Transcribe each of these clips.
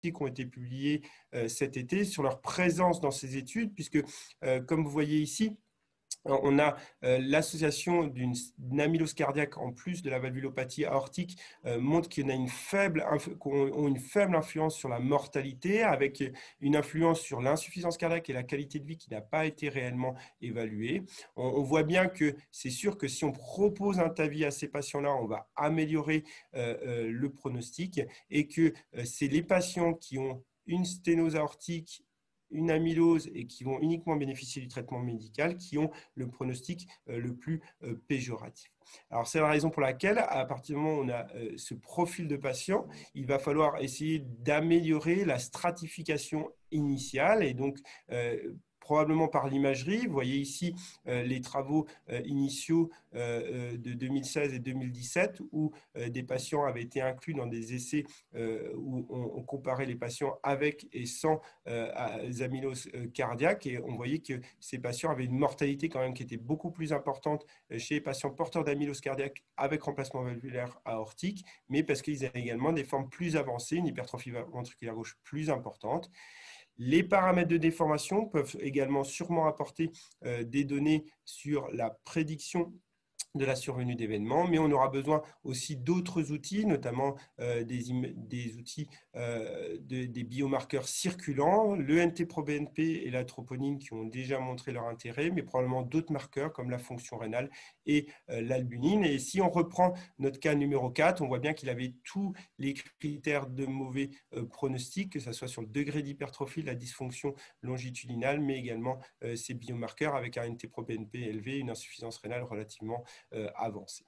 qui ont été publiés cet été sur leur présence dans ces études, puisque, comme vous voyez ici, on a l'association d'une amylose cardiaque en plus de la valvulopathie aortique montre qu'on a ont une faible influence sur la mortalité, avec une influence sur l'insuffisance cardiaque et la qualité de vie qui n'a pas été réellement évaluée. On voit bien que c'est sûr que si on propose un TAVI à ces patients-là, on va améliorer le pronostic, et que c'est les patients qui ont une sténose aortique, une amylose et qui vont uniquement bénéficier du traitement médical, qui ont le pronostic le plus péjoratif. Alors, c'est la raison pour laquelle, à partir du moment où on a ce profil de patient, il va falloir essayer d'améliorer la stratification initiale, et donc probablement par l'imagerie. Vous voyez ici les travaux initiaux de 2016 et 2017 où des patients avaient été inclus dans des essais où on comparait les patients avec et sans amyloses cardiaques, et on voyait que ces patients avaient une mortalité quand même qui était beaucoup plus importante chez les patients porteurs d'amylose cardiaque avec remplacement valvulaire aortique, mais parce qu'ils avaient également des formes plus avancées, une hypertrophie ventriculaire gauche plus importante. Les paramètres de déformation peuvent également sûrement apporter des données sur la prédiction de la survenue d'événements, mais on aura besoin aussi d'autres outils, notamment des outils des biomarqueurs circulants, le NT-proBNP et la troponine qui ont déjà montré leur intérêt, mais probablement d'autres marqueurs comme la fonction rénale et l'albumine. Et si on reprend notre cas numéro 4, on voit bien qu'il avait tous les critères de mauvais pronostic, que ce soit sur le degré d'hypertrophie, la dysfonction longitudinale, mais également ces biomarqueurs avec un NT-proBNP élevé, une insuffisance rénale relativement avancée.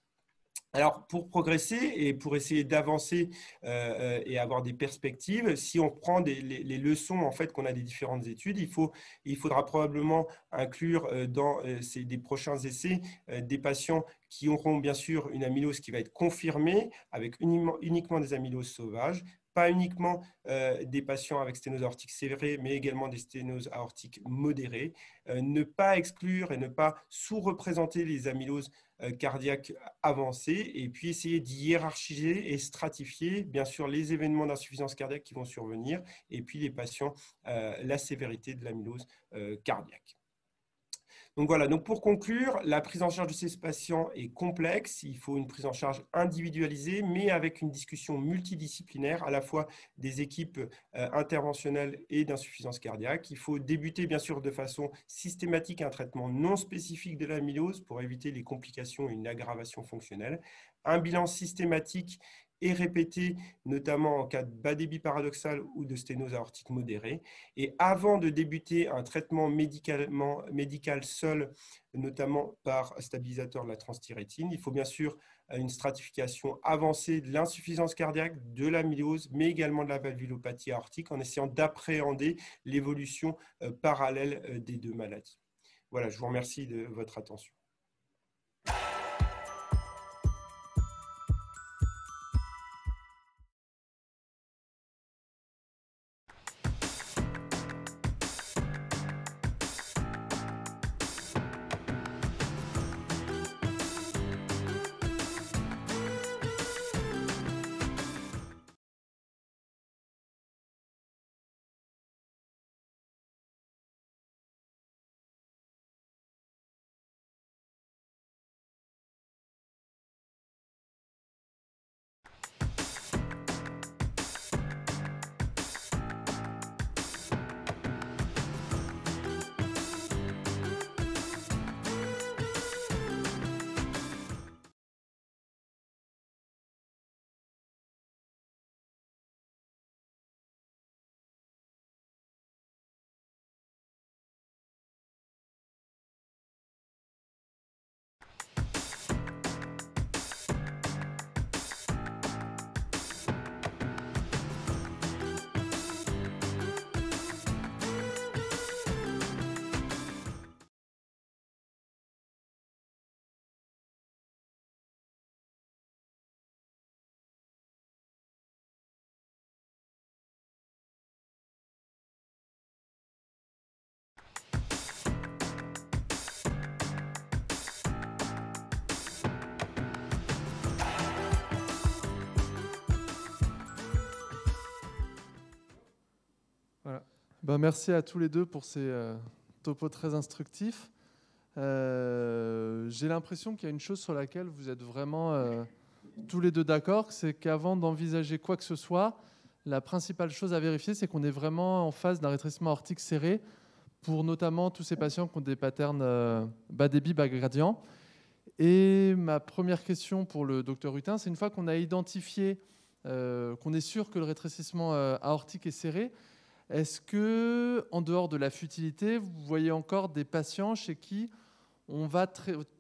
Alors, pour progresser et pour essayer d'avancer et avoir des perspectives, si on prend les leçons en fait qu'on a des différentes études, il faudra probablement inclure dans des prochains essais des patients qui auront bien sûr une amylose qui va être confirmée avec uniquement des amyloses sauvages, pas uniquement des patients avec sténose aortique sévère, mais également des sténoses aortiques modérées. Ne pas exclure et ne pas sous-représenter les amyloses cardiaques avancées, et puis essayer d'y hiérarchiser et stratifier, bien sûr, les événements d'insuffisance cardiaque qui vont survenir, et puis les patients, la sévérité de l'amylose cardiaque. Donc voilà, donc pour conclure, la prise en charge de ces patients est complexe. Il faut une prise en charge individualisée, mais avec une discussion multidisciplinaire, à la fois des équipes interventionnelles et d'insuffisance cardiaque. Il faut débuter bien sûr de façon systématique un traitement non spécifique de l'amylose pour éviter les complications et une aggravation fonctionnelle. Un bilan systématique et répété, notamment en cas de bas débit paradoxal ou de sténose aortique modérée. Et avant de débuter un traitement médical seul, notamment par stabilisateur de la transthyrétine, il faut bien sûr une stratification avancée de l'insuffisance cardiaque, de l'amylose, mais également de la valvulopathie aortique, en essayant d'appréhender l'évolution parallèle des deux maladies. Voilà, je vous remercie de votre attention. Merci à tous les deux pour ces topos très instructifs. J'ai l'impression qu'il y a une chose sur laquelle vous êtes vraiment tous les deux d'accord, c'est qu'avant d'envisager quoi que ce soit, la principale chose à vérifier, c'est qu'on est vraiment en phase d'un rétrécissement aortique serré pour notamment tous ces patients qui ont des patterns bas débit, bas gradient. Et ma première question pour le docteur Hutin, c'est une fois qu'on a identifié, qu'on est sûr que le rétrécissement aortique est serré, est-ce que, en dehors de la futilité, vous voyez encore des patients chez qui on va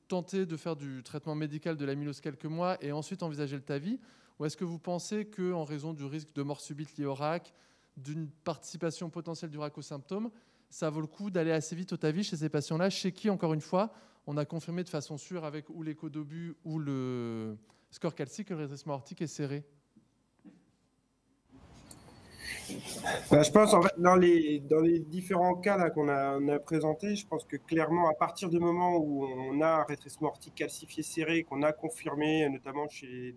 tenter de faire du traitement médical de l'amylose quelques mois et ensuite envisager le TAVI? Ou est-ce que vous pensez qu'en raison du risque de mort subite lié au RAC, d'une participation potentielle du RAC aux symptômes, ça vaut le coup d'aller assez vite au TAVI chez ces patients-là, chez qui, encore une fois, on a confirmé de façon sûre avec ou l'écho d'obus ou le score calcique que le rétrécissement aortique est serré? Je pense en fait dans les différents cas là qu'on a présentés, je pense que clairement à partir du moment où on a un rétrécissement aortique calcifié serré, qu'on a confirmé notamment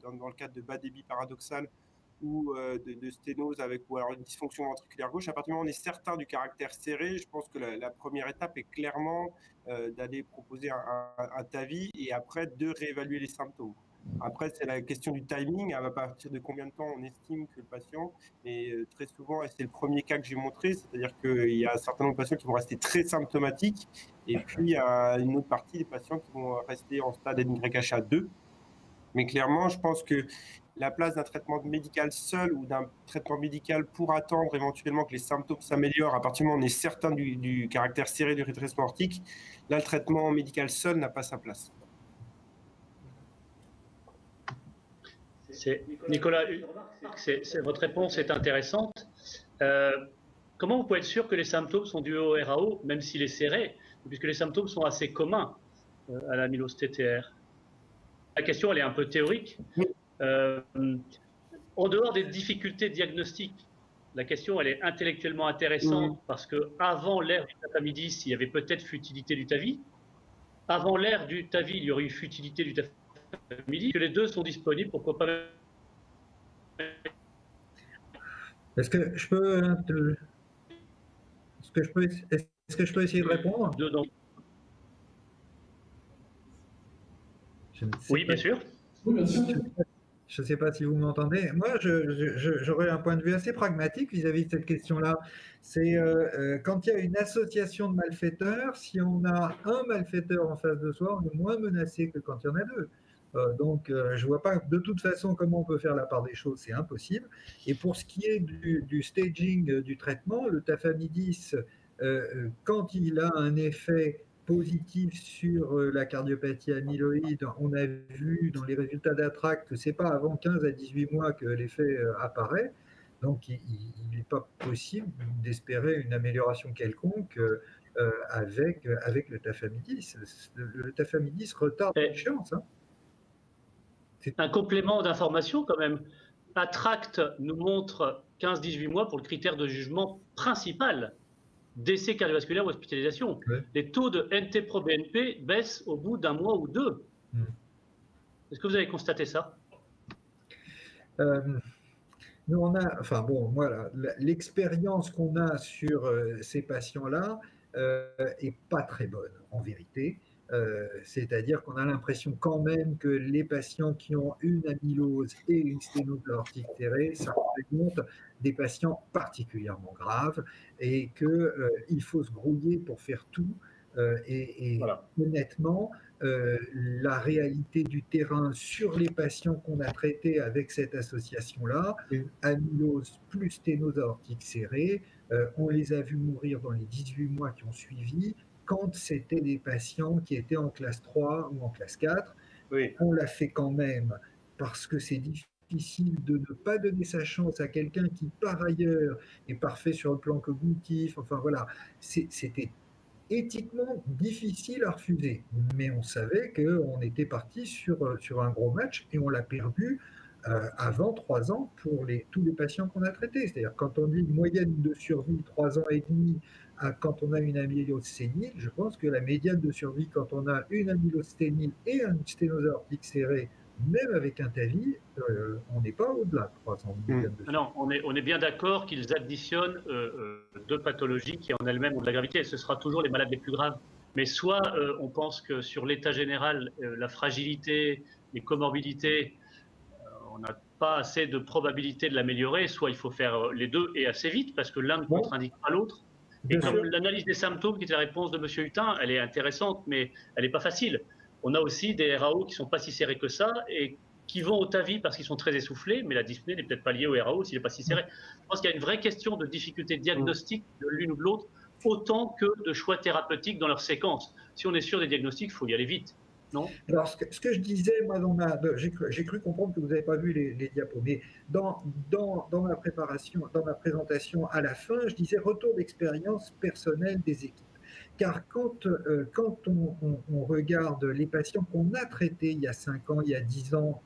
dans le cadre de bas débit paradoxal ou de sténose ou alors une dysfonction ventriculaire gauche, à partir du moment où on est certain du caractère serré, je pense que la première étape est clairement d'aller proposer un TAVI et après de réévaluer les symptômes. Après, c'est la question du timing, à partir de combien de temps on estime que le patient, et très souvent, et c'est le premier cas que j'ai montré, c'est-à-dire qu'il y a un certain nombre de patients qui vont rester très symptomatiques, et puis il y a une autre partie des patients qui vont rester en stade NYHA2. Mais clairement, je pense que la place d'un traitement médical seul ou d'un traitement médical pour attendre éventuellement que les symptômes s'améliorent, à partir du moment où on est certain du caractère serré du rétrécissement aortique, là, le traitement médical seul n'a pas sa place. Nicolas, votre réponse est intéressante. Comment vous pouvez être sûr que les symptômes sont dus au RAO, même s'il est serré, puisque les symptômes sont assez communs à l'amylose TTR? La question, elle est un peu théorique. En dehors des difficultés diagnostiques, la question, elle est intellectuellement intéressante parce qu'avant l'ère du tafamidis, il y avait peut-être futilité du TAVI. Avant l'ère du TAVI, il y aurait eu futilité du tafamidis. Que les deux sont disponibles, pourquoi pas? Est-ce que je peux essayer de répondre? Oui, bien sûr. Je ne sais pas si vous m'entendez. Moi, j'aurais un point de vue assez pragmatique vis-à-vis de cette question-là. C'est quand il y a une association de malfaiteurs, si on a un malfaiteur en face de soi, on est moins menacé que quand il y en a deux. Donc, je ne vois pas de toute façon comment on peut faire la part des choses, c'est impossible. Et pour ce qui est du staging du traitement, le tafamidis, quand il a un effet positif sur la cardiopathie amyloïde, on a vu dans les résultats d'ATTRACT que ce n'est pas avant 15 à 18 mois que l'effet apparaît. Donc, il n'est pas possible d'espérer une amélioration quelconque avec le tafamidis. Le tafamidis retarde l'échéance. Hein. Un complément d'information quand même. ATTRACT nous montre 15-18 mois pour le critère de jugement principal. Décès cardiovasculaire ou hospitalisation. Ouais. Les taux de NT-proBNP baissent au bout d'un mois ou deux. Est-ce que vous avez constaté ça? Nous, on a, enfin bon, voilà, l'expérience qu'on a sur ces patients-là est pas très bonne en vérité. C'est-à-dire qu'on a l'impression quand même que les patients qui ont une amylose et une sténose aortique serrée, ça représente des patients particulièrement graves et qu'il faut se grouiller pour faire tout. Voilà. Honnêtement, la réalité du terrain sur les patients qu'on a traités avec cette association-là, amylose plus sténose aortique serrée, on les a vus mourir dans les 18 mois qui ont suivi, quand c'était des patients qui étaient en classe 3 ou en classe 4. Oui. On l'a fait quand même parce que c'est difficile de ne pas donner sa chance à quelqu'un qui, par ailleurs, est parfait sur le plan cognitif. Enfin voilà, c'était éthiquement difficile à refuser. Mais on savait qu'on était parti sur un gros match et on l'a perdu avant 3 ans pour tous les patients qu'on a traités. C'est-à-dire quand on dit une moyenne de survie 3 ans et demi quand on a une amylose sénile, je pense que la médiane de survie quand on a une amylose sénile et une sténose aortique serrée même avec un TAVI, on n'est pas au-delà de 300 mg de sucre. Non, on est bien d'accord qu'ils additionnent deux pathologies qui en elles-mêmes ont de la gravité, et ce sera toujours les malades les plus graves. Mais soit on pense que sur l'état général, la fragilité, les comorbidités, on n'a pas assez de probabilité de l'améliorer, soit il faut faire les deux et assez vite, parce que l'un ne contre-indique pas l'autre. Et comme l'analyse des symptômes, qui était la réponse de M. Hutin, elle est intéressante, mais elle n'est pas facile. On a aussi des RAO qui ne sont pas si serrés que ça, et qui vont au TAVI parce qu'ils sont très essoufflés, mais la dyspnée n'est peut-être pas liée au RAO s'il n'est pas si serré. Je pense qu'il y a une vraie question de difficulté diagnostique de l'une ou de l'autre, autant que de choix thérapeutiques dans leur séquence. Si on est sûr des diagnostics, il faut y aller vite. Non. Alors, ce que je disais, moi, j'ai cru comprendre que vous n'avez pas vu les diapos, mais dans ma préparation, dans ma présentation à la fin, je disais retour d'expérience personnelle des équipes. Car quand on regarde les patients qu'on a traités il y a 5 ans, il y a 10 ans,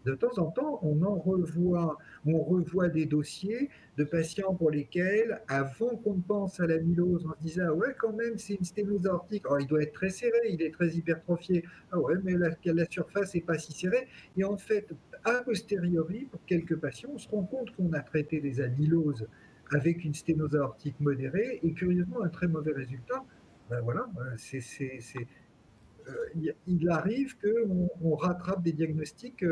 de temps en temps, on revoit des dossiers de patients pour lesquels, avant qu'on pense à l'amylose, on se disait ah ouais, quand même, c'est une sténose aortique. Oh, il doit être très serré, il est très hypertrophié. Ah ouais, mais la surface n'est pas si serrée. Et en fait, a posteriori, pour quelques patients, on se rend compte qu'on a traité des amyloses avec une sténose aortique modérée et curieusement un très mauvais résultat. Ben voilà, il arrive qu'on rattrape des diagnostics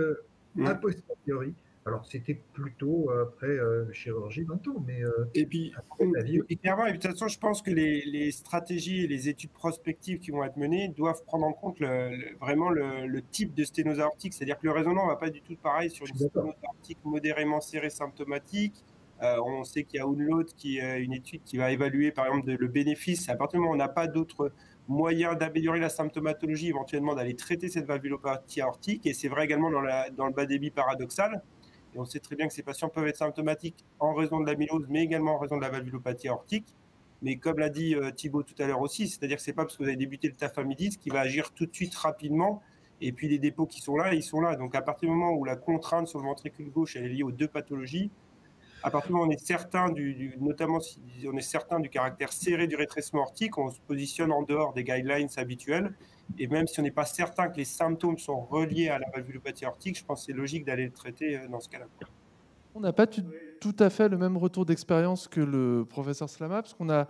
a posteriori. Alors, c'était plutôt après chirurgie d'antan, mais et puis, clairement, et de toute façon, je pense que les stratégies et les études prospectives qui vont être menées doivent prendre en compte vraiment le type de sténose aortique. C'est-à-dire que le raisonnement ne va pas du tout pareil sur une sténose aortique modérément serrée symptomatique. On sait qu'il y a Unload qui est une étude qui va évaluer, par exemple, le bénéfice. À partir du moment où on n'a pas d'autres moyens d'améliorer la symptomatologie, éventuellement d'aller traiter cette valvulopathie aortique. Et c'est vrai également dans le bas débit paradoxal. Et on sait très bien que ces patients peuvent être symptomatiques en raison de l'amylose, mais également en raison de la valvulopathie aortique. Mais comme l'a dit Thibaut tout à l'heure aussi, c'est-à-dire que ce n'est pas parce que vous avez débuté le tafamidis qui va agir tout de suite rapidement. Et puis les dépôts qui sont là, ils sont là. Donc à partir du moment où la contrainte sur le ventricule gauche elle est liée aux deux pathologies, à partir du moment où on est certain, notamment si on est certain du caractère serré du rétrécissement aortique, on se positionne en dehors des guidelines habituels. Et même si on n'est pas certain que les symptômes sont reliés à la valvulopathie aortique, je pense que c'est logique d'aller le traiter dans ce cas-là. On n'a pas tout à fait le même retour d'expérience que le professeur Slama, parce qu'on a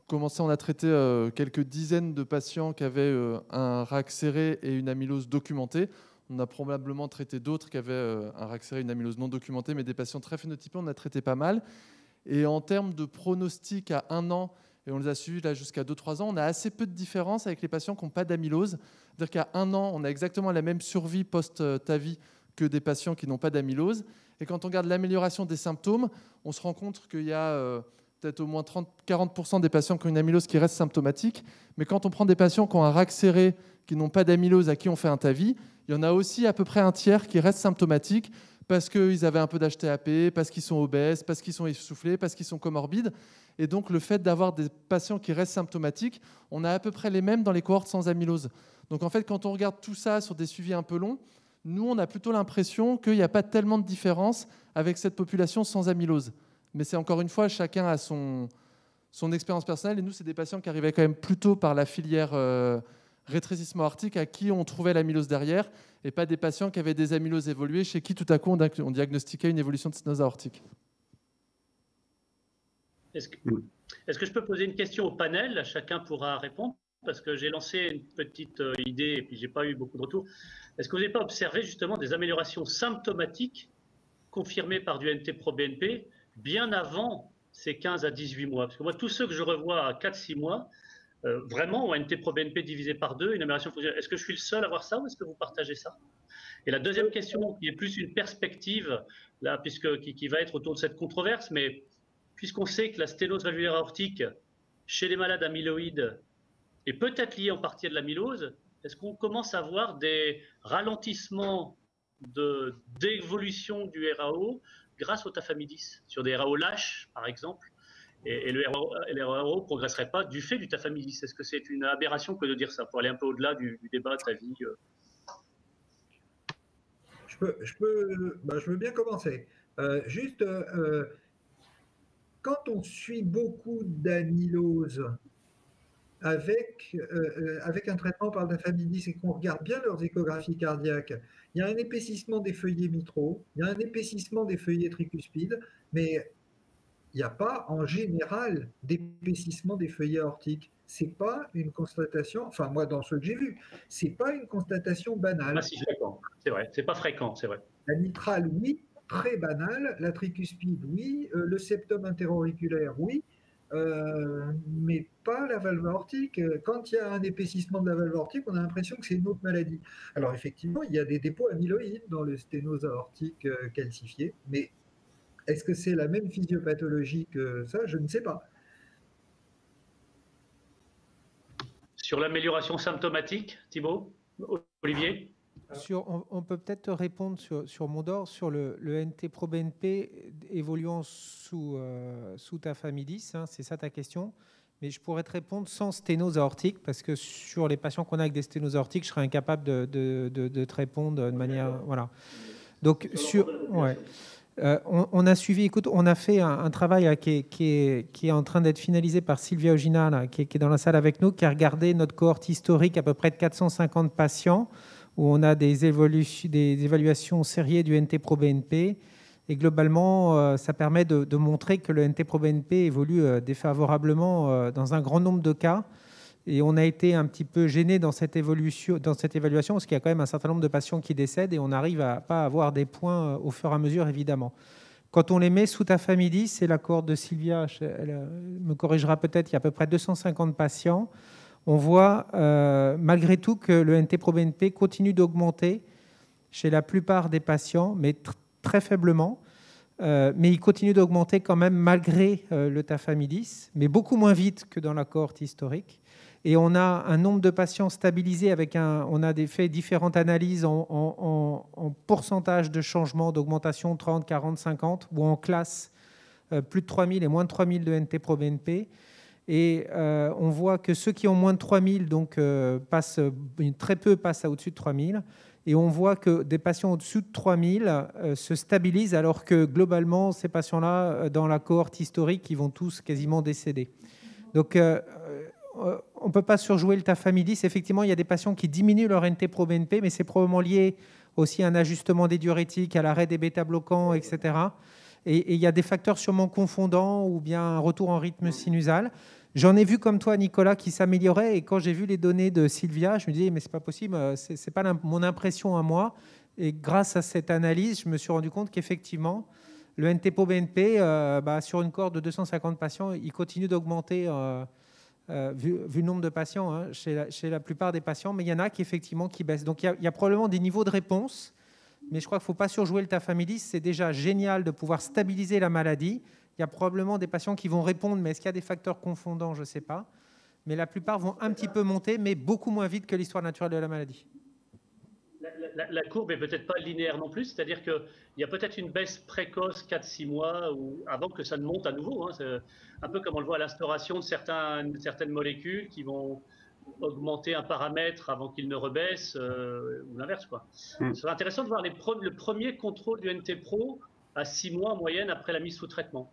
commencé, on a traité quelques dizaines de patients qui avaient un RAC serré et une amylose documentée. On a probablement traité d'autres qui avaient un RAC serré et une amylose non documentée, mais des patients très phénotypés, on a traité pas mal. Et en termes de pronostic à 1 an, et on les a suivis là jusqu'à 2-3 ans, on a assez peu de différence avec les patients qui n'ont pas d'amylose. C'est-à-dire qu'à 1 an, on a exactement la même survie post-TAVI que des patients qui n'ont pas d'amylose. Et quand on regarde l'amélioration des symptômes, on se rend compte qu'il y a peut-être au moins 40% des patients qui ont une amylose qui restent symptomatiques. Mais quand on prend des patients qui ont un RAC serré, qui n'ont pas d'amylose, à qui on fait un TAVI, il y en a aussi à peu près un tiers qui restent symptomatiques parce qu'ils avaient un peu d'HTAP, parce qu'ils sont obèses, parce qu'ils sont essoufflés, parce qu'ils sont comorbides. Et donc, le fait d'avoir des patients qui restent symptomatiques, on a à peu près les mêmes dans les cohortes sans amylose. Donc, en fait, quand on regarde tout ça sur des suivis un peu longs, nous, on a plutôt l'impression qu'il n'y a pas tellement de différence avec cette population sans amylose. Mais c'est encore une fois, chacun a son expérience personnelle. Et nous, c'est des patients qui arrivaient quand même plutôt par la filière rétrécissement aortique à qui on trouvait l'amylose derrière, et pas des patients qui avaient des amyloses évoluées chez qui tout à coup on diagnostiquait une évolution de sténose aortique. Est-ce que je peux poser une question au panel? Chacun pourra répondre, parce que j'ai lancé une petite idée et puis je n'ai pas eu beaucoup de retours. Est-ce que vous n'avez pas observé justement des améliorations symptomatiques confirmées par du NT-proBNP bien avant ces 15 à 18 mois? Parce que moi, tous ceux que je revois à 4-6 mois, vraiment ont un NT-proBNP divisé par 2, une amélioration fonctionnelle. Est-ce que je suis le seul à voir ça ou est-ce que vous partagez ça? Et la deuxième question, qui est plus une perspective, là, qui va être autour de cette controverse, mais puisqu'on sait que la sténose valvulaire aortique chez les malades amyloïdes est peut-être liée en partie à de l'amylose, est-ce qu'on commence à voir des ralentissements d'évolution du RAO grâce au tafamidis, sur des RAO lâches, par exemple, et le RAO ne progresserait pas du fait du tafamidis? Est-ce que c'est une aberration que de dire ça, pour aller un peu au-delà du débat de ta vie? Je veux bien commencer. Quand on suit beaucoup d'amylose avec un traitement par le tafamidis et qu'on regarde bien leurs échographies cardiaques, il y a un épaississement des feuillets mitraux, il y a un épaississement des feuillets tricuspides, mais il n'y a pas en général d'épaississement des feuillets aortiques. C'est pas une constatation, enfin moi dans ce que j'ai vu, c'est pas une constatation banale. Pas si fréquent, c'est vrai, c'est pas fréquent, c'est vrai. La mitrale, oui, très banale, la tricuspide, oui, le septum interauriculaire, oui, mais pas la valve aortique. Quand il y a un épaississement de la valve aortique, on a l'impression que c'est une autre maladie. Alors effectivement, il y a des dépôts amyloïdes dans le sténose aortique calcifié, mais est-ce que c'est la même physiopathologie que ça? Je ne sais pas. Sur l'amélioration symptomatique, Thibaut, Olivier? On peut peut-être répondre sur Mondor, sur le NT-proBNP évoluant sous tafamidis, hein, c'est ça ta question. Mais je pourrais te répondre sans sténose aortique, parce que sur les patients qu'on a avec des sténoses aortiques, je serais incapable de te répondre de manière... Voilà. Donc, on a suivi, écoute, on a fait un travail qui est en train d'être finalisé par Sylvia Ogina, là, qui est dans la salle avec nous, qui a regardé notre cohorte historique à peu près de 450 patients, où on a des évaluations sériées du NT-proBNP. Et globalement, ça permet de montrer que le NT-proBNP évolue défavorablement dans un grand nombre de cas. Et on a été un petit peu gêné dans cette évaluation, parce qu'il y a quand même un certain nombre de patients qui décèdent et on n'arrive à pas avoir des points au fur et à mesure, évidemment. Quand on les met sous tafamidis, c'est la cohorte de Sylvia, elle me corrigera peut-être, il y a à peu près 250 patients. On voit malgré tout que le NT-proBNP continue d'augmenter chez la plupart des patients, mais très faiblement. Mais il continue d'augmenter quand même malgré le tafamidis, mais beaucoup moins vite que dans la cohorte historique. Et on a un nombre de patients stabilisés on a fait différentes analyses en pourcentage de changement, d'augmentation 30, 40, 50, ou en classe plus de 3000 et moins de 3000 de NT-proBNP. Et on voit que ceux qui ont moins de 3000, donc très peu passent à au-dessus de 3000. Et on voit que des patients au-dessus de 3000 se stabilisent, alors que globalement, ces patients-là, dans la cohorte historique, ils vont tous quasiment décéder. Donc, on ne peut pas surjouer le tafamidis. Effectivement, il y a des patients qui diminuent leur NT-proBNP, mais c'est probablement lié aussi à un ajustement des diurétiques, à l'arrêt des bêta-bloquants, etc. Et il y a des facteurs sûrement confondants ou bien un retour en rythme sinusal. J'en ai vu comme toi, Nicolas, qui s'améliorait. Et quand j'ai vu les données de Sylvia, je me disais, mais ce n'est pas possible, ce n'est pas mon impression à moi. Et grâce à cette analyse, je me suis rendu compte qu'effectivement, le NT-proBNP, sur une cohorte de 250 patients, il continue d'augmenter vu le nombre de patients hein, chez la plupart des patients. Mais il y en a qui, effectivement, qui baissent. Donc, il y a probablement des niveaux de réponse. Mais je crois qu'il ne faut pas surjouer le tafamidis. C'est déjà génial de pouvoir stabiliser la maladie. Il y a probablement des patients qui vont répondre, mais est-ce qu'il y a des facteurs confondants? Je ne sais pas. Mais la plupart vont un petit peu monter, mais beaucoup moins vite que l'histoire naturelle de la maladie. La courbe n'est peut-être pas linéaire non plus, c'est-à-dire qu'il y a peut-être une baisse précoce 4-6 mois ou avant que ça ne monte à nouveau. Hein. C'est un peu comme on le voit à l'instauration de certaines molécules qui vont augmenter un paramètre avant qu'il ne rebaisse, ou l'inverse. Ce serait intéressant de voir le premier contrôle du NT-Pro à 6 mois en moyenne après la mise sous traitement.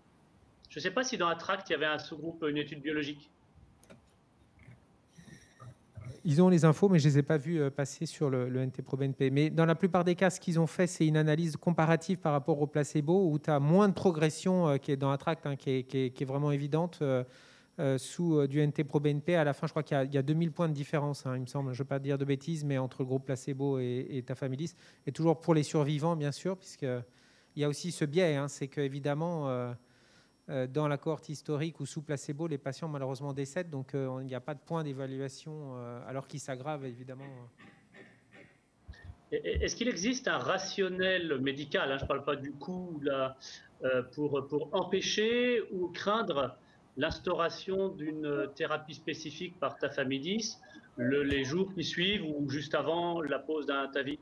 Je ne sais pas si dans ATTRACT, il y avait un sous-groupe, une étude biologique. Ils ont les infos, mais je ne les ai pas vus passer sur le NT-proBNP. Mais dans la plupart des cas, ce qu'ils ont fait, c'est une analyse comparative par rapport au placebo, où tu as moins de progression qui est dans ATTRACT, hein, qui est vraiment évidente, sous du NT-proBNP. À la fin, je crois qu'il y a 2000 points de différence, hein, il me semble. Je ne veux pas dire de bêtises, mais entre le groupe placebo et tafamidis. Et toujours pour les survivants, bien sûr, puisqu'il y a aussi ce biais, hein, c'est qu'évidemment... dans la cohorte historique ou sous placebo, les patients malheureusement décèdent, donc il n'y a pas de point d'évaluation alors qu'ils s'aggravent évidemment. Est-ce qu'il existe un rationnel médical, hein, je ne parle pas du coût là, pour empêcher ou craindre l'instauration d'une thérapie spécifique par tafamidis les jours qui suivent ou juste avant la pose d'un TAVI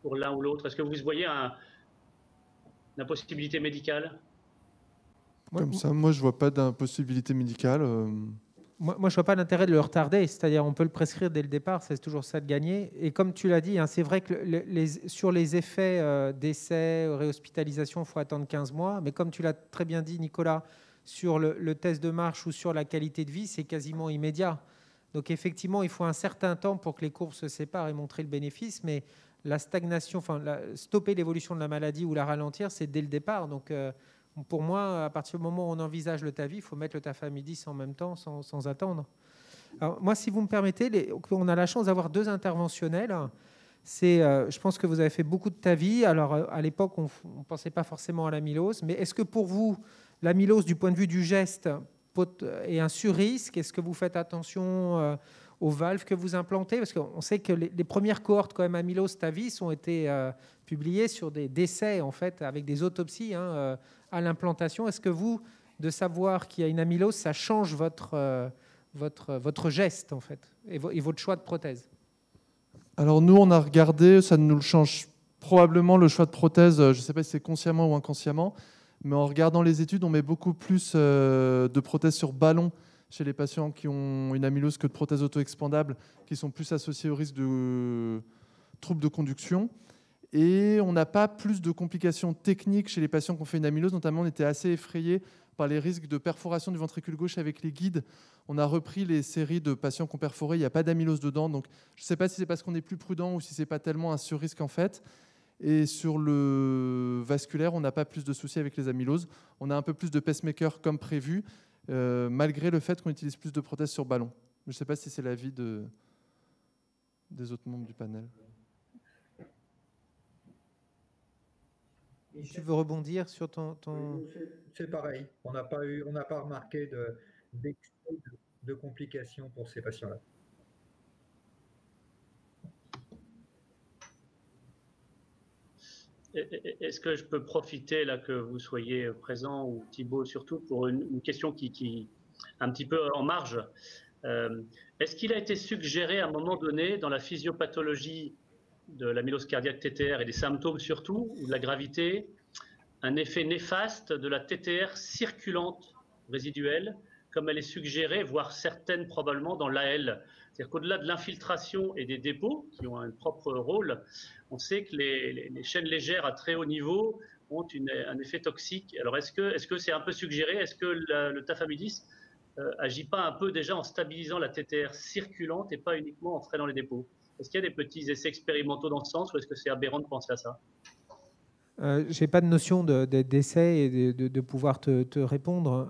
pour l'un ou l'autre? Est-ce que vous voyez une possibilité médicale? Comme ça, moi, je ne vois pas d'impossibilité médicale. Moi, je ne vois pas l'intérêt de le retarder. C'est-à-dire, on peut le prescrire dès le départ, c'est toujours ça de gagner. Et comme tu l'as dit, hein, c'est vrai que sur les effets décès, réhospitalisation, il faut attendre 15 mois. Mais comme tu l'as très bien dit, Nicolas, sur le test de marche ou sur la qualité de vie, c'est quasiment immédiat. Donc effectivement, il faut un certain temps pour que les courbes se séparent et montrer le bénéfice, mais la stagnation, stopper l'évolution de la maladie ou la ralentir, c'est dès le départ. Donc pour moi, à partir du moment où on envisage le TAVI, il faut mettre le tafamidis en même temps sans attendre. Alors, moi, si vous me permettez, on a la chance d'avoir 2 interventionnels. Je pense que vous avez fait beaucoup de TAVI. Alors, à l'époque, on ne pensait pas forcément à l'amylose. Mais est-ce que pour vous, l'amylose, du point de vue du geste, est un sur-risque? Est-ce que vous faites attention aux valves que vous implantez? Parce qu'on sait que les premières cohortes, quand même, amylose TAVI, ont été publiées sur des décès, en fait, avec des autopsies à l'implantation. Est-ce que vous, de savoir qu'il y a une amylose, ça change votre geste, en fait, et votre choix de prothèse? Alors nous, on a regardé, ça nous le change probablement le choix de prothèse, je ne sais pas si c'est consciemment ou inconsciemment, mais en regardant les études, on met beaucoup plus de prothèses sur ballon chez les patients qui ont une amylose que de prothèses auto-expandables, qui sont plus associées au risque de troubles de conduction. Et on n'a pas plus de complications techniques chez les patients qui ont fait une amylose. Notamment, on était assez effrayés par les risques de perforation du ventricule gauche avec les guides. On a repris les séries de patients qui ont perforé, il n'y a pas d'amylose dedans. Donc, je ne sais pas si c'est parce qu'on est plus prudent ou si ce n'est pas tellement un sur-risque en fait. Et sur le vasculaire, on n'a pas plus de soucis avec les amyloses. On a un peu plus de pacemaker comme prévu, malgré le fait qu'on utilise plus de prothèses sur ballon. Je ne sais pas si c'est l'avis des autres membres du panel. Tu veux rebondir sur ton... C'est pareil. On n'a pas remarqué de complications pour ces patients-là. Est-ce que je peux profiter là que vous soyez présent, ou Thibaut surtout, pour une question qui un petit peu en marge. Est-ce qu'il a été suggéré à un moment donné dans la physiopathologie de l'amylose cardiaque TTR et des symptômes surtout, ou de la gravité, un effet néfaste de la TTR circulante résiduelle, comme elle est suggérée, voire certaine probablement dans l'AL? C'est-à-dire qu'au-delà de l'infiltration et des dépôts, qui ont un propre rôle, on sait que les chaînes légères à très haut niveau ont un effet toxique. Alors est-ce que c'est un peu suggéré? Est-ce que le tafamidis agit pas un peu déjà en stabilisant la TTR circulante et pas uniquement en freinant les dépôts? Est-ce qu'il y a des petits essais expérimentaux dans ce sens, ou est-ce que c'est aberrant de penser à ça? Je n'ai pas de notion d'essai et de pouvoir te répondre.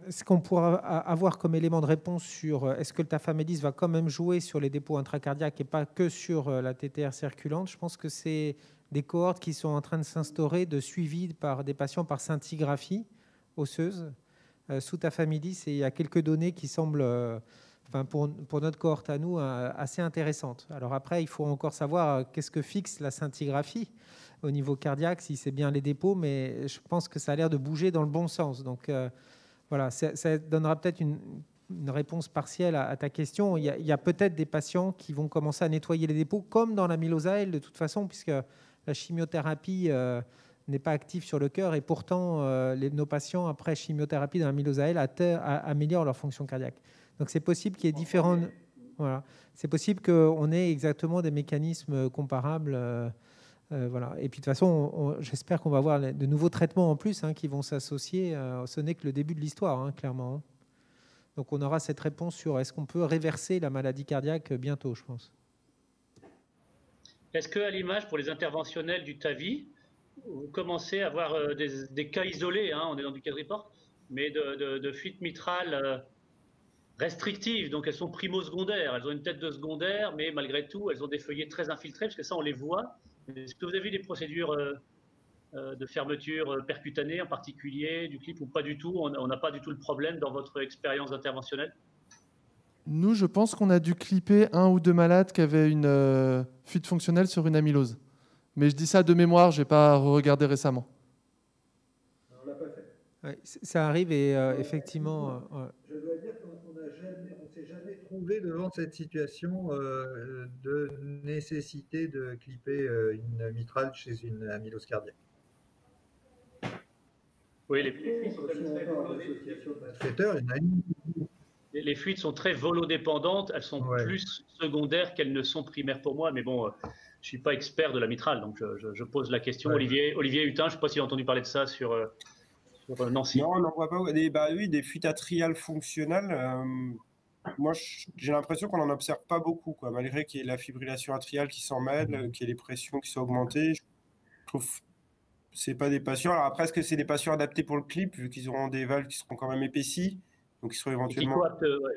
Ce qu'on pourra avoir comme élément de réponse sur est-ce que le tafamidis va quand même jouer sur les dépôts intracardiaques et pas que sur la TTR circulante, je pense que c'est des cohortes qui sont en train de s'instaurer de suivi par des patients par scintigraphie osseuse sous tafamidis, et il y a quelques données qui semblent... pour notre cohorte à nous, assez intéressante. Alors après, il faut encore savoir qu'est-ce que fixe la scintigraphie au niveau cardiaque, si c'est bien les dépôts, mais je pense que ça a l'air de bouger dans le bon sens. Donc voilà, ça donnera peut-être une réponse partielle à ta question. Il y a peut-être des patients qui vont commencer à nettoyer les dépôts, comme dans l'amylose AL de toute façon, puisque la chimiothérapie n'est pas active sur le cœur, et pourtant nos patients, après chimiothérapie dans l'amylose AL, améliorent leur fonction cardiaque. Donc c'est possible qu'il y ait différents... Voilà. C'est possible qu'on ait exactement des mécanismes comparables. Voilà. Et puis de toute façon, j'espère qu'on va avoir de nouveaux traitements en plus qui vont s'associer. Ce n'est que le début de l'histoire, clairement. Donc on aura cette réponse sur est-ce qu'on peut réverser la maladie cardiaque bientôt, je pense. Est-ce qu'à l'image pour les interventionnels du TAVI, vous commencez à avoir des cas isolés, on est dans du quadriport, mais de fuite mitrale restrictives, donc elles sont primo-secondaires, elles ont une tête de secondaire, mais malgré tout, elles ont des feuillets très infiltrés, parce que ça, on les voit. Est-ce que vous avez vu des procédures de fermeture percutanée en particulier, du clip, ou pas du tout? On n'a pas du tout le problème dans votre expérience interventionnelle? Nous, je pense qu'on a dû clipper 1 ou 2 malades qui avaient une fuite fonctionnelle sur une amylose. Mais je dis ça de mémoire, je n'ai pas regardé récemment. On ne l'a pas fait. Ouais, ça arrive, et effectivement... Je dois dire qu'on ne s'est jamais trouvé devant cette situation de nécessité de clipper une mitrale chez une amylose cardiaque. Oui, les fuites sont très volodépendantes, elles sont plus secondaires qu'elles ne sont primaires pour moi, mais bon, je ne suis pas expert de la mitrale, donc je pose la question. Ouais. Olivier Hutin, je ne sais pas s'il a entendu parler de ça sur sur Nancy? Non, on n'en voit pas. Oui, des fuites atriales fonctionnelles. Moi, j'ai l'impression qu'on n'en observe pas beaucoup, quoi. Malgré qu'il y ait la fibrillation atriale qui s'en mêle, qu'il y ait les pressions qui sont augmentées. Je trouve que ce pas des patients. Alors après, est-ce que c'est des patients adaptés pour le clip, vu qu'ils auront des valves qui seront quand même épaissis, donc qui seront éventuellement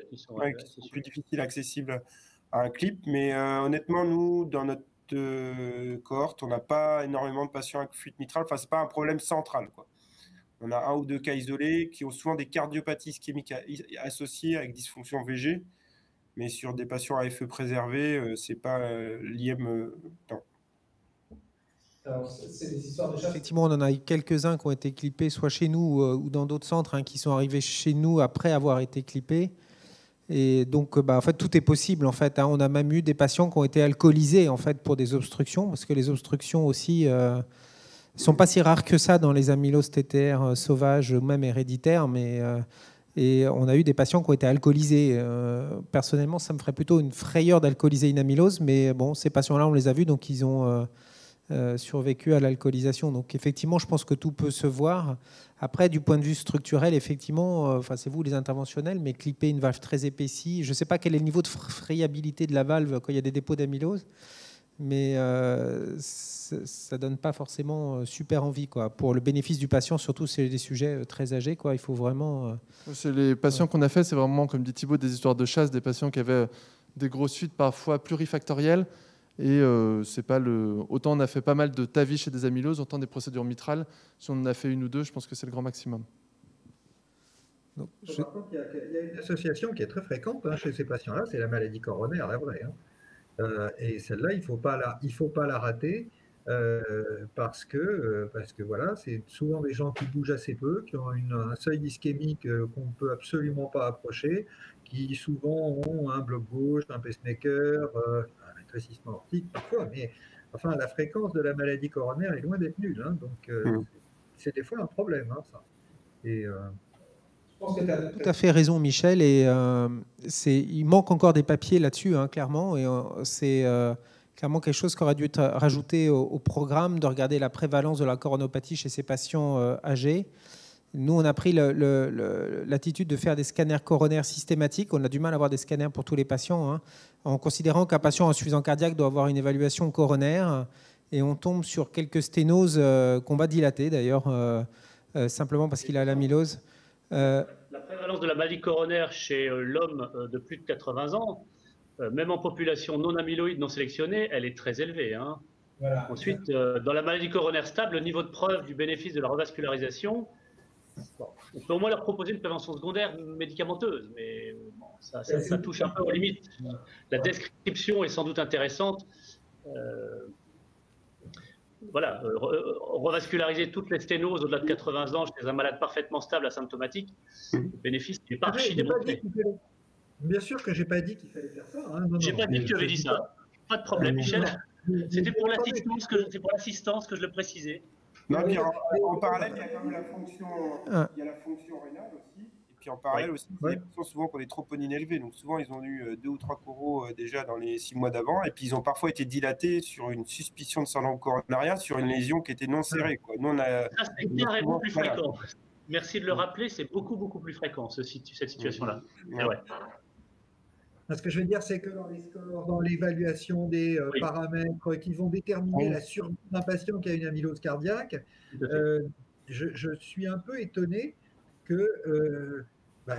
qui sont plus difficiles, accessibles à un clip. Mais honnêtement, nous, dans notre cohorte, on n'a pas énormément de patients avec fuite mitrale. Enfin, ce n'est pas un problème central, quoi. On a 1 ou 2 cas isolés qui ont souvent des cardiopathies ischémiques associées avec dysfonction VG. Mais sur des patients à FE préservé, ce n'est pas l'IM. Non. Alors, c'est des histoires déjà. Effectivement, on en a eu quelques-uns qui ont été clippés, soit chez nous ou dans d'autres centres, qui sont arrivés chez nous après avoir été clippés. Et donc, en fait, tout est possible. En fait, on a même eu des patients qui ont été alcoolisés en fait pour des obstructions, parce que les obstructions aussi sont pas si rares que ça dans les amyloses TTR sauvages, même héréditaires, mais et on a eu des patients qui ont été alcoolisés. Personnellement, ça me ferait plutôt une frayeur d'alcooliser une amylose, mais bon, ces patients-là, on les a vus, donc ils ont survécu à l'alcoolisation. Donc effectivement, je pense que tout peut se voir. Après, du point de vue structurel, effectivement, c'est vous les interventionnels, mais clipper une valve très épaissie, je ne sais pas quel est le niveau de friabilité de la valve quand il y a des dépôts d'amylose, mais ça ne donne pas forcément super envie, quoi. Pour le bénéfice du patient, surtout c'est des sujets très âgés, quoi. Il faut vraiment... C'est les patients qu'on a fait, c'est vraiment, comme dit Thibaut, des histoires de chasse, des patients qui avaient des grosses fuites parfois plurifactorielles. Et c'est pas autant on a fait pas mal de TAVI chez des amyloses, autant des procédures mitrales. Si on en a fait 1 ou 2, je pense que c'est le grand maximum. Donc, par contre, il y a une association qui est très fréquente chez ces patients-là, c'est la maladie coronaire, la vraie. Et celle-là, il faut pas la rater parce que voilà, c'est souvent des gens qui bougent assez peu, qui ont un seuil ischémique qu'on ne peut absolument pas approcher, qui souvent ont un bloc gauche, un pacemaker, un rétrécissement aortique parfois, mais enfin la fréquence de la maladie coronaire est loin d'être nulle, donc c'est des fois un problème, ça. Et je pense que tu as tout à fait raison, Michel, et il manque encore des papiers là-dessus, clairement, et c'est clairement quelque chose qui aurait dû être rajouté au programme, de regarder la prévalence de la coronopathie chez ces patients âgés. Nous, on a pris l'attitude de faire des scanners coronaires systématiques. On a du mal à avoir des scanners pour tous les patients, en considérant qu'un patient insuffisant cardiaque doit avoir une évaluation coronaire, et on tombe sur quelques sténoses qu'on va dilater, d'ailleurs, simplement parce qu'il a l'amylose. La prévalence de la maladie coronaire chez l'homme de plus de 80 ans, même en population non amyloïde, non sélectionnée, elle est très élevée. Voilà. Ensuite, dans la maladie coronaire stable, le niveau de preuve du bénéfice de la revascularisation, on peut au moins leur proposer une prévention secondaire médicamenteuse, mais ça touche un peu aux limites. La description est sans doute intéressante. Voilà, revasculariser toutes les sténoses au-delà de 80 ans chez un malade parfaitement stable asymptomatique, le bénéfice n'est pas archi démontré. Bien sûr que je n'ai pas dit qu'il fallait faire ça. Je n'ai pas dit que tu avais dit ça. Pas de problème, Michel. C'était pour l'assistance que je le précisais. Non, puis en parallèle, il y a quand même la fonction, rénale aussi. Et puis en parallèle aussi, il y a des patients souvent qui ont des troponines élevées. Donc souvent, ils ont eu 2 ou 3 coraux déjà dans les 6 mois d'avant. Et puis ils ont parfois été dilatés sur une suspicion de syndrome coronarien, sur une lésion qui était non serrée, quoi. Nous, ça, c'est carrément plus fréquent. Merci de le rappeler, c'est beaucoup plus fréquent, cette situation-là. C'est vrai. Ce que je veux dire, c'est que dans les scores, dans l'évaluation des paramètres qui vont déterminer la survie d'un patient qui a une amylose cardiaque, je suis un peu étonné que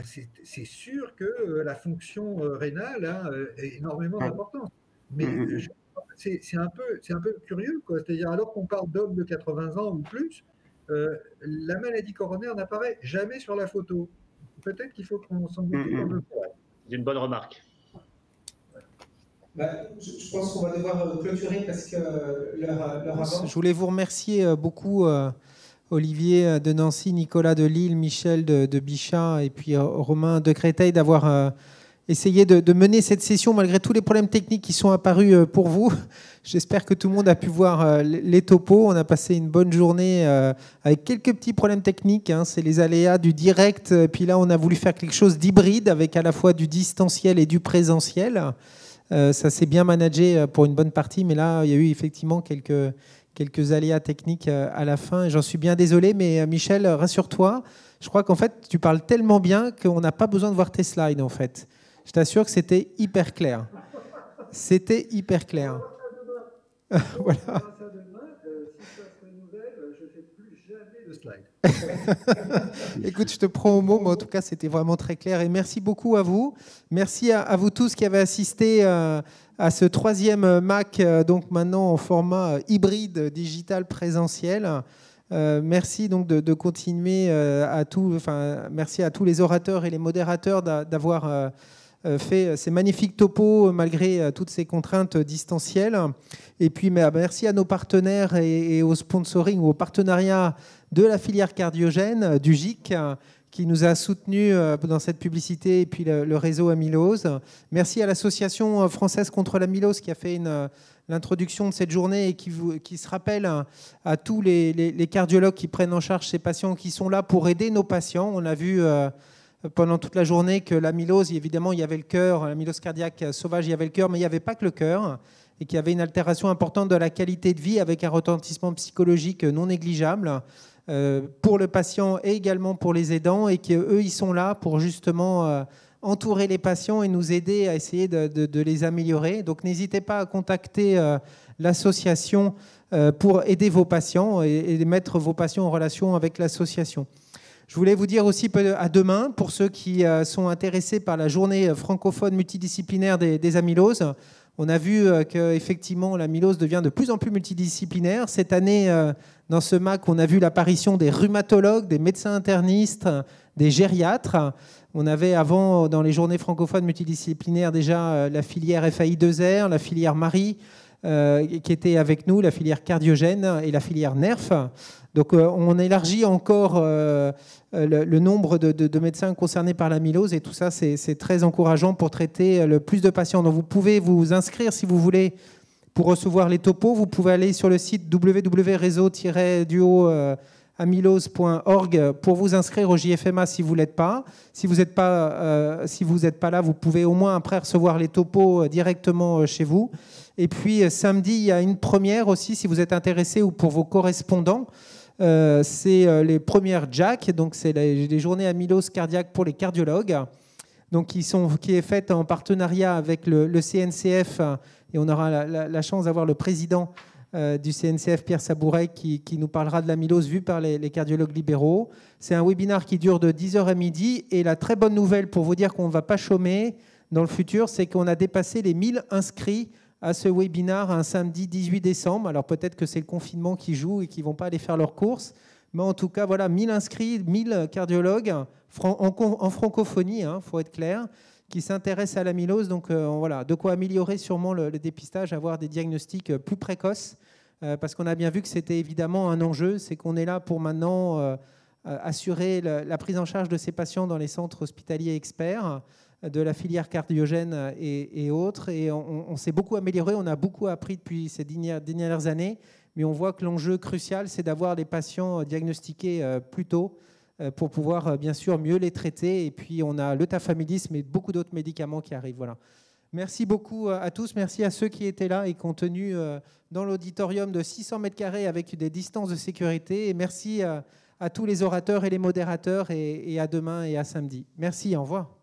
c'est sûr que la fonction rénale a énormément d'importance. Mais c'est un peu curieux, quoi. C'est-à-dire, alors qu'on parle d'hommes de 80 ans ou plus, la maladie coronaire n'apparaît jamais sur la photo. Peut-être qu'il faut qu'on s'en occupe un peu plus. C'est une bonne remarque. Je pense qu'on va devoir clôturer parce que l'heure avance. Je voulais vous remercier beaucoup, Olivier de Nancy, Nicolas de Lille, Michel de Bichat et puis Romain de Créteil d'avoir essayé de mener cette session malgré tous les problèmes techniques qui sont apparus pour vous. J'espère que tout le monde a pu voir les topos. On a passé une bonne journée avec quelques petits problèmes techniques. C'est les aléas du direct. Et puis là, on a voulu faire quelque chose d'hybride avec à la fois du distanciel et du présentiel. Ça s'est bien managé pour une bonne partie, mais là, il y a eu effectivement quelques quelques aléas techniques à la fin. J'en suis bien désolé, mais Michel, rassure-toi. Je crois qu'en fait, tu parles tellement bien qu'on n'a pas besoin de voir tes slides, en fait. Je t'assure que c'était hyper clair. C'était hyper clair. Voilà. Écoute, je te prends au mot, mais en tout cas, c'était vraiment très clair. Et merci beaucoup à vous. Merci à vous tous qui avez assisté à ce 3e MAC, donc maintenant en format hybride, digital, présentiel. Merci donc de continuer merci à tous les orateurs et les modérateurs d'avoir fait ces magnifiques topos malgré toutes ces contraintes distancielles. Et puis merci à nos partenaires et au sponsoring ou au partenariat de la filière cardiogène, du GIC, qui nous a soutenus dans cette publicité, et puis le réseau Amylose. Merci à l'Association française contre l'amylose qui a fait l'introduction de cette journée et qui se rappelle à tous les cardiologues qui prennent en charge ces patients, qui sont là pour aider nos patients. On a vu pendant toute la journée que l'amylose, évidemment, il y avait le cœur, l'amylose cardiaque sauvage, il y avait le cœur, mais il n'y avait pas que le cœur, et qu'il y avait une altération importante de la qualité de vie avec un retentissement psychologique non négligeable pour le patient et également pour les aidants, et qu'eux, ils sont là pour justement entourer les patients et nous aider à essayer de les améliorer. Donc n'hésitez pas à contacter l'association pour aider vos patients et mettre vos patients en relation avec l'association. Je voulais vous dire aussi à demain, pour ceux qui sont intéressés par la journée francophone multidisciplinaire des amyloses. On a vu qu'effectivement, l'amylose devient de plus en plus multidisciplinaire. Cette année, dans ce MAC, on a vu l'apparition des rhumatologues, des médecins internistes, des gériatres. On avait avant, dans les journées francophones multidisciplinaires, déjà la filière FAI2R, la filière Marie, qui était avec nous, la filière cardiogène et la filière NERF. Donc on élargit encore le nombre de médecins concernés par l'amylose, et tout ça, c'est très encourageant pour traiter le plus de patients. Donc vous pouvez vous inscrire si vous voulez pour recevoir les topos. Vous pouvez aller sur le site www.réseau-duo-amylose.org pour vous inscrire au JFMA si vous ne l'êtes pas. Si vous n'êtes pas là, vous pouvez au moins après recevoir les topos directement chez vous. Et puis samedi, il y a une première aussi si vous êtes intéressé, ou pour vos correspondants. C'est les premières JAC, donc c'est les journées amylose cardiaque pour les cardiologues, donc qui est faite en partenariat avec le CNCF, et on aura la chance d'avoir le président du CNCF, Pierre Sabouret, qui nous parlera de l'amylose vue par les cardiologues libéraux. C'est un webinaire qui dure de 10h à midi, et la très bonne nouvelle pour vous dire qu'on ne va pas chômer dans le futur, c'est qu'on a dépassé les 1000 inscrits à ce webinaire un samedi 18 décembre. Alors peut-être que c'est le confinement qui joue et qu'ils ne vont pas aller faire leurs courses. Mais en tout cas, voilà, 1000 inscrits, 1000 cardiologues en francophonie, faut être clair, qui s'intéressent à l'amylose. Donc voilà, de quoi améliorer sûrement le dépistage, avoir des diagnostics plus précoces. Parce qu'on a bien vu que c'était évidemment un enjeu. C'est qu'on est là pour maintenant assurer la prise en charge de ces patients dans les centres hospitaliers experts, de la filière cardiogène et autres. Et on s'est beaucoup amélioré, on a beaucoup appris depuis ces dernières années, mais on voit que l'enjeu crucial, c'est d'avoir les patients diagnostiqués plus tôt pour pouvoir bien sûr mieux les traiter. Et puis on a le tafamidis, mais beaucoup d'autres médicaments qui arrivent. Voilà. Merci beaucoup à tous, merci à ceux qui étaient là et qui ont tenu dans l'auditorium de 600 m² avec des distances de sécurité. Et merci à tous les orateurs et les modérateurs, et à demain et à samedi. Merci, au revoir.